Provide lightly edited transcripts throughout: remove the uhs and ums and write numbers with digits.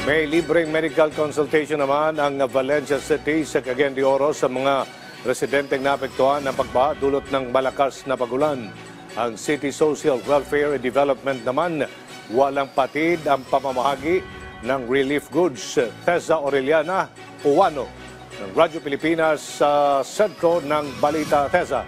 May libreng medical consultation naman ang Valencia City sa Cagayan de Oro sa mga residenteng naapektuhan ng pagbaha dulot ng malakas na pagulan. Ang City Social Welfare and Development naman walang patid ang pamamahagi ng relief goods. Tessa Aureliana Uwano ng Radyo Pilipinas sa sentro ng Balita. Tessa.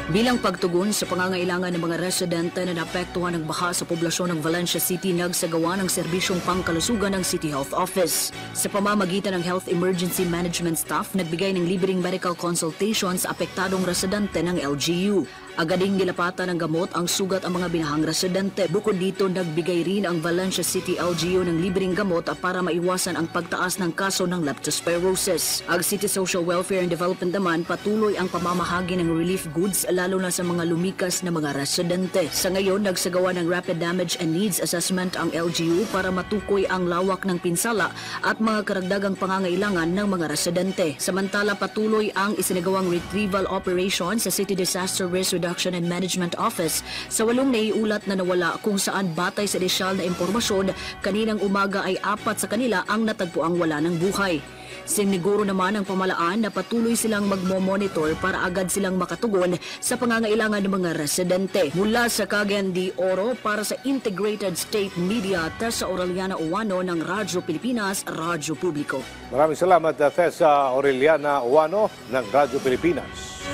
Bilang pagtugon sa pangangailangan ng mga residente na naapektuhan ng baha sa poblasyon ng Valencia City, nagsagawa ng serbisyong pangkalusugan ng City Health Office. Sa pamamagitan ng Health Emergency Management Staff, nagbigay ng libreng medical consultations sa apektadong residente ng LGU. Agading nilapatan ng gamot ang sugat ang mga binahang residente. Bukod dito, nagbigay rin ang Valencia City LGU ng libreng gamot para maiwasan ang pagtaas ng kaso ng leptospirosis. Ang City Social Welfare and Development naman patuloy ang pamamahagi ng relief goods lalo na sa mga lumikas na mga residente. Sa ngayon, nagsagawa ng Rapid Damage and Needs Assessment ang LGU para matukoy ang lawak ng pinsala at mga karagdagang pangangailangan ng mga residente. Samantala, patuloy ang isinagawang retrieval operation sa City Disaster Risk Reduction and Management Office sa 8 naiulat na nawala kung saan batay sa inisyal na impormasyon, kaninang umaga ay 4 sa kanila ang natagpuang wala ng buhay. Siniguro naman ng pamalaan na patuloy silang magmo-monitor para agad silang makatugon sa pangangailangan ng mga residente. Mula sa Cagayan de Oro para sa Integrated State Media, Tessa Aureliana Uwano ng Radyo Pilipinas, Radyo Publiko. Maraming salamat, Tessa Aureliana Uwano ng Radyo Pilipinas.